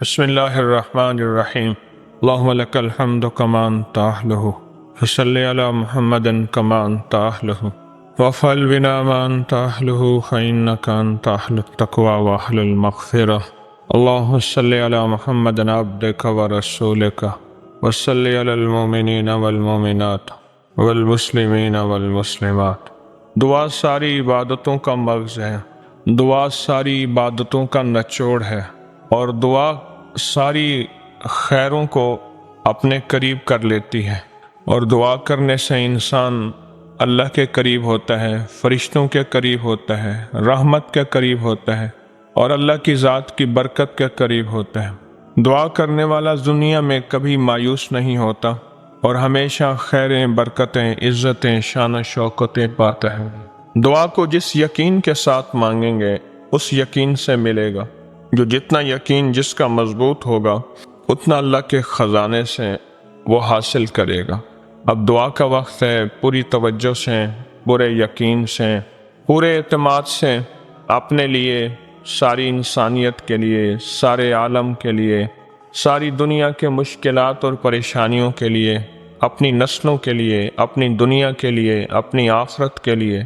بسم اللہ الرحمن الرحیم اللہم لک الحمد کما انت اہلہ فصلی علی محمد کما انت اہلہ وافعل بنا ما انت اہلہ فانک انت اہل التقوی واہل المغفرہ اللہم صلی علی محمد عبدک ورسولک وصلی علی المؤمنین والمؤمنات والمسلمین والمسلمات۔ دعا ساری عبادتوں کا مغز ہے، دعا ساری عبادتوں کا نچوڑ ہے، اور دعا ساری خیروں کو اپنے قریب کر لیتی ہے، اور دعا کرنے سے انسان اللہ کے قریب ہوتا ہے، فرشتوں کے قریب ہوتا ہے، رحمت کے قریب ہوتا ہے، اور اللہ کی ذات کی برکت کے قریب ہوتا ہے۔ دعا کرنے والا دنیا میں کبھی مایوس نہیں ہوتا اور ہمیشہ خیریں، برکتیں، عزتیں، شان و شوکتیں پاتا ہے۔ دعا کو جس یقین کے ساتھ مانگیں گے اس یقین سے ملے گا، جو جتنا یقین جس کا مضبوط ہوگا اتنا اللہ کے خزانے سے وہ حاصل کرے گا۔ اب دعا کا وقت ہے، پوری توجہ سے، پورے یقین سے، پورے اعتماد سے اپنے لیے، ساری انسانیت کے لیے، سارے عالم کے لیے، ساری دنیا کے مشکلات اور پریشانیوں کے لیے، اپنی نسلوں کے لیے، اپنی دنیا کے لیے، اپنی آخرت کے لیے،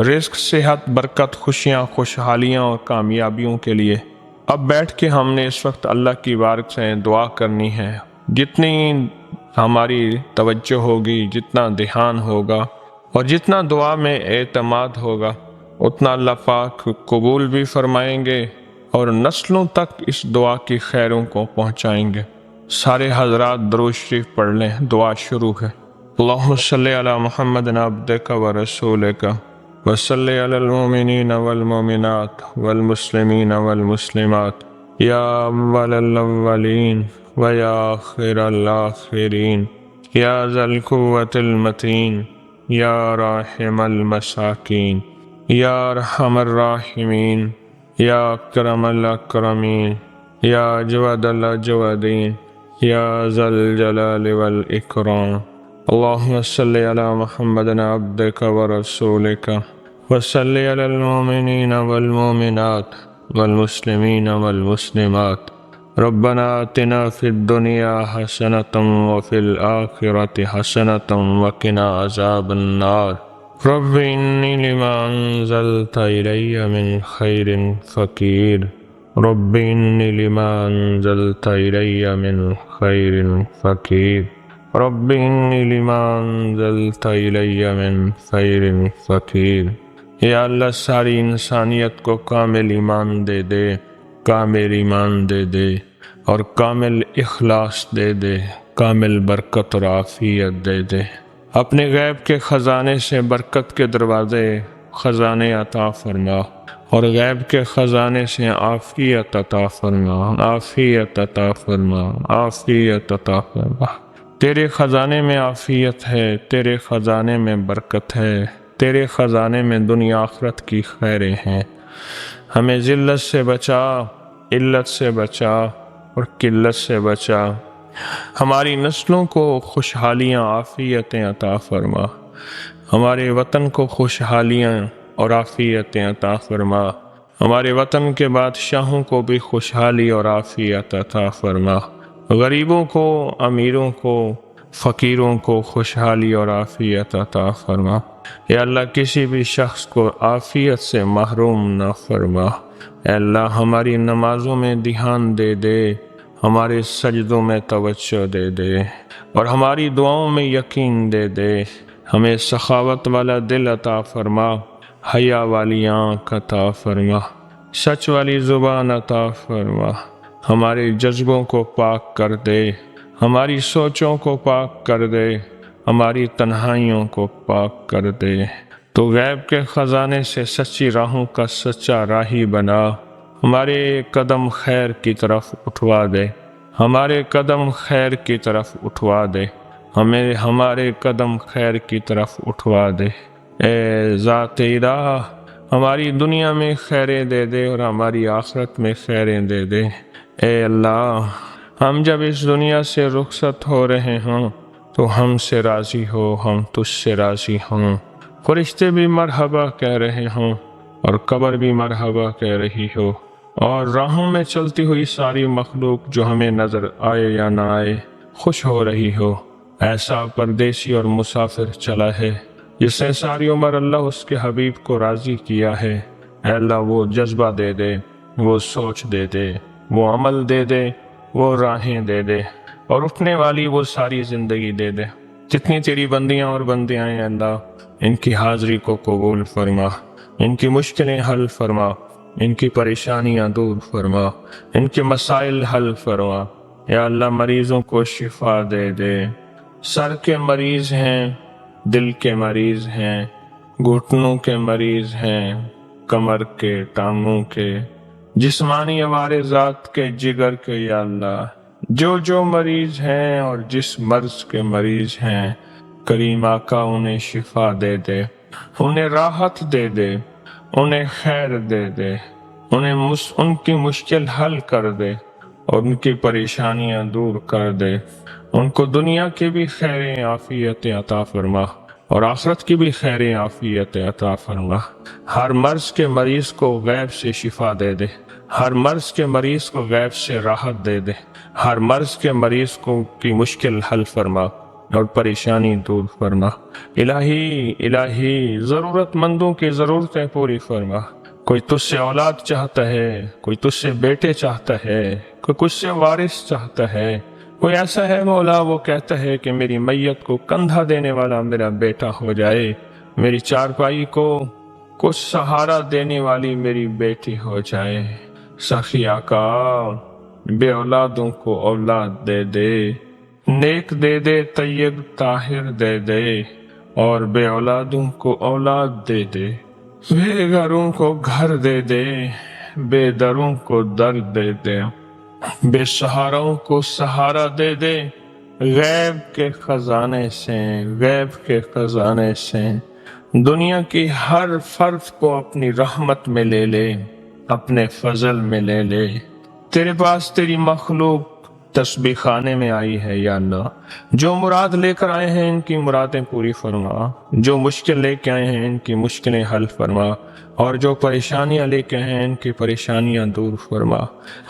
رزق، صحت، برکت، خوشیاں، خوشحالیاں اور کامیابیوں کے لیے اب بیٹھ کے ہم نے اس وقت اللہ کی بارک سے دعا کرنی ہے۔ جتنی ہماری توجہ ہوگی، جتنا دھیان ہوگا اور جتنا دعا میں اعتماد ہوگا اتنا اللہ پاک قبول بھی فرمائیں گے اور نسلوں تک اس دعا کی خیروں کو پہنچائیں گے۔ سارے حضرات درود شریف پڑھ لیں، دعا شروع ہے۔ اللہم صلی علی محمد عبدک ورسولک وصلی علی المؤمنین والمؤمنات والمسلمین والمسلمات یا اول الاولین و یا آخر الاخرین یا ذا القوة المتین یا راحم المساکین یا ارحم الراحمین یا اکرم الاکرمین یا اجود الاجودین یا ذا الجلال والاکرام۔ اللہم صلی علی محمد عبدک ورسولک وصلی علی المؤمنین والمؤمنات والمسلمین والمسلمات ربنا آتنا فی الدنیا حسنۃ وفی الآخرۃ حسنۃ وقنا عذاب النار۔ رب انی لما انزلت الی من خیر فقیر۔ رب انی لما انزلت الی من خیر فقیر۔ رب انی لما انزلت الی من خیر فقیر۔ یا اللہ ساری انسانیت کو کامل ایمان دے دے، کامل ایمان دے دے اور کامل اخلاص دے دے، کامل برکت اور عافیت دے دے۔ اپنے غیب کے خزانے سے برکت کے دروازے، خزانے عطا فرما، اور غیب کے خزانے سے عافیت عطا فرما، عافیت عطا فرما، عافیت عطا فرما۔ تیرے خزانے میں عافیت ہے، تیرے خزانے میں برکت ہے، تیرے خزانے میں دنیا آخرت کی خیریں ہیں۔ ہمیں ذلت سے بچا، علت سے بچا اور قلت سے بچا۔ ہماری نسلوں کو خوشحالیاں، عافیتیں عطا فرما۔ ہمارے وطن کو خوشحالیاں اور عافیتیں عطا فرما۔ ہمارے وطن کے بادشاہوں کو بھی خوشحالی اور عافیت عطا فرما۔ غریبوں کو، امیروں کو، فقیروں کو خوشحالی اور عافیت عطا فرما۔ یا اللہ کسی بھی شخص کو عافیت سے محروم نہ فرما۔ اے اللہ ہماری نمازوں میں دھیان دے دے، ہمارے سجدوں میں توجہ دے دے اور ہماری دعاؤں میں یقین دے دے۔ ہمیں سخاوت والا دل عطا فرما، حیا والی آنکھ عطا فرما، سچ والی زبان عطا فرما۔ ہمارے جذبوں کو پاک کر دے، ہماری سوچوں کو پاک کر دے، ہماری تنہائیوں کو پاک کر دے۔ تو غیب کے خزانے سے سچی راہوں کا سچا راہی بنا، ہمارے قدم خیر کی طرف اٹھوا دے، ہمارے قدم خیر کی طرف اٹھوا دے، ہمیں ہمارے قدم خیر کی طرف اٹھوا دے۔ اے ذات الہ ہماری دنیا میں خیریں دے دے اور ہماری آخرت میں خیریں دے دے۔ اے اللہ ہم جب اس دنیا سے رخصت ہو رہے ہوں تو ہم سے راضی ہو، ہم تجھ سے راضی ہوں، فرشتے بھی مرحبا کہہ رہے ہوں اور قبر بھی مرحبا کہہ رہی ہو، اور راہوں میں چلتی ہوئی ساری مخلوق جو ہمیں نظر آئے یا نہ آئے خوش ہو رہی ہو، ایسا پردیسی اور مسافر چلا ہے جس نے ساری عمر اللہ اس کے حبیب کو راضی کیا ہے۔ اے اللہ وہ جذبہ دے دے، وہ سوچ دے دے، وہ عمل دے دے، وہ راہیں دے دے، اور اٹھنے والی وہ ساری زندگی دے دے۔ جتنی تیری بندیاں اور بندیاں ہیں اللہ، ان کی حاضری کو قبول فرما، ان کی مشکلیں حل فرما، ان کی پریشانیاں دور فرما، ان کے مسائل حل فرما۔ یا اللہ مریضوں کو شفا دے دے، سر کے مریض ہیں، دل کے مریض ہیں، گھٹنوں کے مریض ہیں، کمر کے، ٹانگوں کے، جسمانی عوارضات کے، جگر کے، یا اللہ جو مریض ہیں اور جس مرض کے مریض ہیں، کریم آقا انہیں شفا دے دے، انہیں راحت دے دے، انہیں خیر دے دے، ان کی مشکل حل کر دے اور ان کی پریشانیاں دور کر دے، ان کو دنیا کی بھی خیر عافیت عطا فرما اور آخرت کی بھی خیر عافیت عطا فرما۔ ہر مرض کے مریض کو غیب سے شفا دے دے، ہر مرض کے مریض کو غیب سے راحت دے دے، ہر مرض کے مریض کو کی مشکل حل فرما اور پریشانی دور فرما۔ الہی ضرورت مندوں کی ضرورتیں پوری فرما۔ کوئی تجھ سے اولاد چاہتا ہے، کوئی تجھ سے بیٹے چاہتا ہے، کوئی کچھ سے وارث چاہتا ہے، کوئی ایسا ہے مولا وہ کہتا ہے کہ میری میت کو کندھا دینے والا میرا بیٹا ہو جائے، میری چارپائی کو کچھ سہارا دینے والی میری بیٹی ہو جائے۔ سخی آقا بے اولادوں کو اولاد دے دے، نیک دے دے، طیب طاہر دے دے، اور بے اولادوں کو اولاد دے دے، بے گھروں کو گھر دے دے، بے دروں کو در دے دے، بے سہاراؤں کو سہارا دے دے، غیب کے خزانے سے، غیب کے خزانے سے دنیا کی ہر فرد کو اپنی رحمت میں لے لے، اپنے فضل میں لے لے۔ تیرے پاس تیری مخلوق تسبیح خانے میں آئی ہے یا اللہ، جو مراد لے کر آئے ہیں ان کی مرادیں پوری فرما، جو مشکل لے کے آئے ہیں ان کی مشکلیں حل فرما، اور جو پریشانیاں لے کے آئے ہیں ان کی پریشانیاں دور فرما۔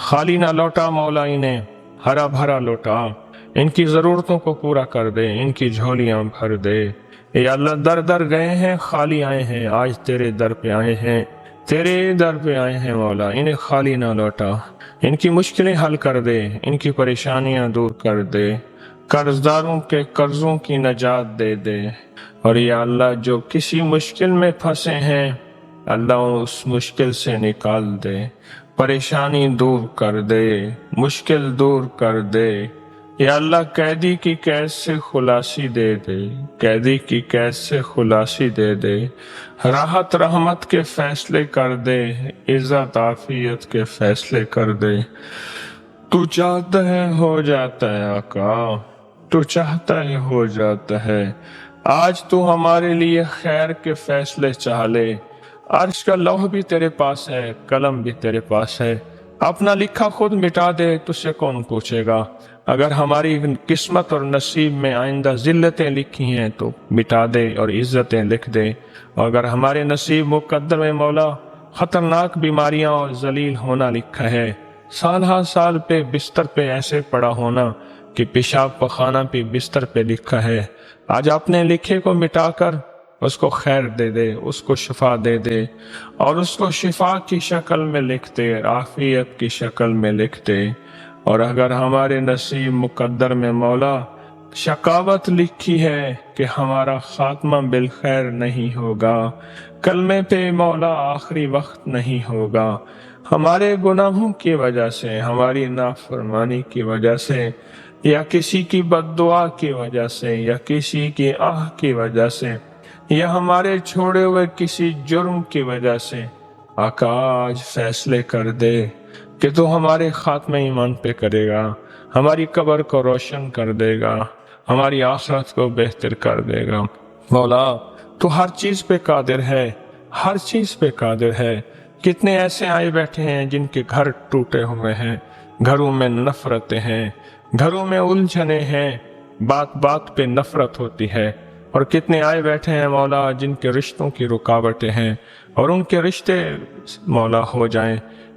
خالی نہ لوٹا مولا انہیں، ہرا بھرا لوٹا، ان کی ضرورتوں کو پورا کر دے، ان کی جھولیاں بھر دے۔ اے اللہ در در گئے ہیں، خالی آئے ہیں، آج تیرے در پہ آئے ہیں، تیرے در پہ آئے ہیں مولا، انہیں خالی نہ لوٹا، ان کی مشکلیں حل کر دے، ان کی پریشانیاں دور کر دے، قرض داروں کے قرضوں کی نجات دے دے، اور یا اللہ جو کسی مشکل میں پھنسے ہیں اللہ اس مشکل سے نکال دے، پریشانی دور کر دے، مشکل دور کر دے۔ یا اللہ قیدی کی قید سے خلاصی دے دے، قیدی کی قید سے خلاصی دے دے، راحت رحمت کے فیصلے کر دے، عزت عافیت کے فیصلے کر دے۔ تو چاہتا ہے ہو جاتا ہے آقا، تو چاہتا ہے ہو جاتا ہے۔ آج تو ہمارے لیے خیر کے فیصلے چاہ لے، عرش کا لوح بھی تیرے پاس ہے، قلم بھی تیرے پاس ہے، اپنا لکھا خود مٹا دے، تجھ سے کون پوچھے گا؟ اگر ہماری قسمت اور نصیب میں آئندہ ذلتیں لکھی ہیں تو مٹا دے اور عزتیں لکھ دے، اور اگر ہمارے نصیب مقدر میں مولا خطرناک بیماریاں اور ذلیل ہونا لکھا ہے، سال ہر سال پہ بستر پہ ایسے پڑا ہونا کہ پیشاب پخانہ پہ بستر پہ لکھا ہے، آج اپنے لکھے کو مٹا کر اس کو خیر دے دے، اس کو شفا دے دے، اور اس کو شفا کی شکل میں لکھ دے، عافیت کی شکل میں لکھ دے۔ اور اگر ہمارے نصیب مقدر میں مولا شقاوت لکھی ہے کہ ہمارا خاتمہ بالخیر نہیں ہوگا، کلمے پہ مولا آخری وقت نہیں ہوگا، ہمارے گناہوں کی وجہ سے، ہماری نافرمانی کی وجہ سے، یا کسی کی بد دعا کی وجہ سے، یا کسی کی آہ کی وجہ سے، یا ہمارے چھوڑے ہوئے کسی جرم کی وجہ سے، آقا آج فیصلے کر دے کہ تو ہمارے خاتمہ ایمان پہ کرے گا، ہماری قبر کو روشن کر دے گا، ہماری آخرت کو بہتر کر دے گا۔ مولا تو ہر چیز پہ قادر ہے، ہر چیز پہ قادر ہے۔ کتنے ایسے آئے بیٹھے ہیں جن کے گھر ٹوٹے ہوئے ہیں، گھروں میں نفرتیں ہیں، گھروں میں الجھنیں ہیں، بات بات پہ نفرت ہوتی ہے، اور کتنے آئے بیٹھے ہیں مولا جن کے رشتوں کی رکاوٹیں ہیں، اور ان کے رشتے مولا ہو جائیں،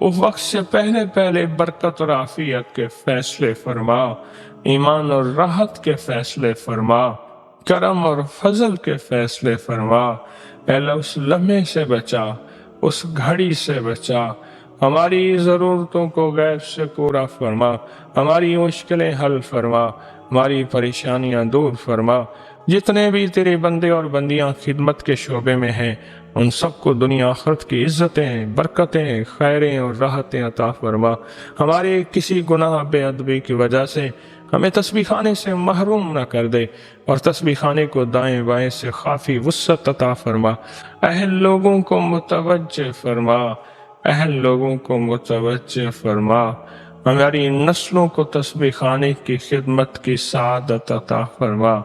اس وقت سے پہلے پہلے برکت اور عافیت کے فیصلے فرما، ایمان اور راحت کے فیصلے فرما، کرم اور فضل کے فیصلے فرما۔ اے اللہ اس لمحے سے بچا، اس گھڑی سے بچا، ہماری ضرورتوں کو غیب سے پورا فرما، ہماری مشکلیں حل فرما، ہماری پریشانیاں دور فرما۔ جتنے بھی تیرے بندے اور بندیاں خدمت کے شعبے میں ہیں، ان سب کو دنیا آخرت کی عزتیں، برکتیں، خیریں اور راحتیں عطا فرما۔ ہمارے کسی گناہ بے ادبی کی وجہ سے ہمیں تسبیح خانے سے محروم نہ کر دے، اور تسبیح خانے کو دائیں بائیں سے کافی وسعت عطا فرما۔ اہل لوگوں کو متوجہ فرما، اہل لوگوں کو متوجہ فرما۔ ہماری نسلوں کو تسبیح خانے کی خدمت کی سعادت عطا فرما۔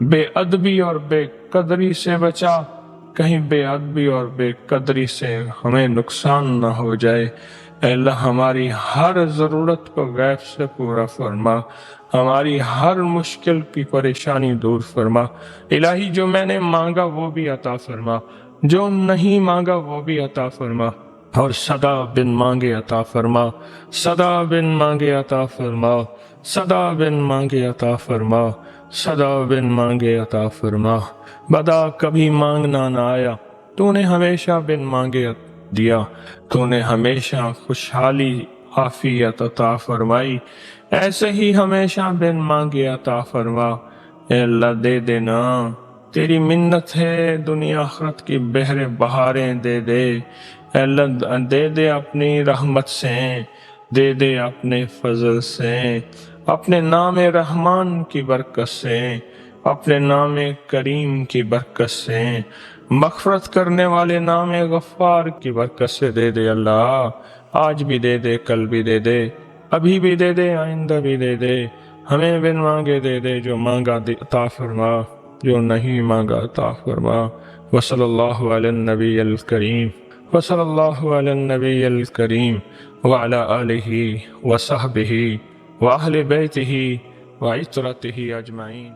بے ادبی اور بے قدری سے بچا، کہیں بے ادبی اور بے قدری سے ہمیں نقصان نہ ہو جائے۔ اے اللہ ہماری ہر ضرورت کو غیب سے پورا فرما، ہماری ہر مشکل کی پریشانی دور فرما۔ الہی جو میں نے مانگا وہ بھی عطا فرما، جو نہیں مانگا وہ بھی عطا فرما، اور صدا بن مانگے عطا فرما، صدا بن مانگے عطا فرما، صدا بن مانگے عطا فرما، صدا بن مانگے عطا فرما۔ بدا کبھی مانگنا نہ آیا، تو نے ہمیشہ بن مانگے دیا، تو نے ہمیشہ خوشحالی عافیت عطا فرمائی، ایسے ہی ہمیشہ بن مانگے عطا فرما۔ اے اللہ دے دینا، تیری منت ہے، دنیا آخرت کی بہر بہاریں دے دے۔ اے اللہ دے دے اپنی رحمت سے، دے دے اپنے فضل سے، اپنے نام رحمان کی برکت سے، اپنے نام کریم کی برکت سے، مغفرت کرنے والے نام غفار کی برکت سے دے دے اللہ۔ آج بھی دے دے، کل بھی دے دے، ابھی بھی دے دے، آئندہ بھی دے دے۔ ہمیں بن مانگے دے دے، جو مانگا عطا فرما، جو نہیں مانگا عطا فرما۔ وصلی اللہ علی النبی الکریم، وصلی اللہ علی النبی الکریم، وعلی آلہ وصحبہ وأہل بیتہ وعترتہ اجمعین۔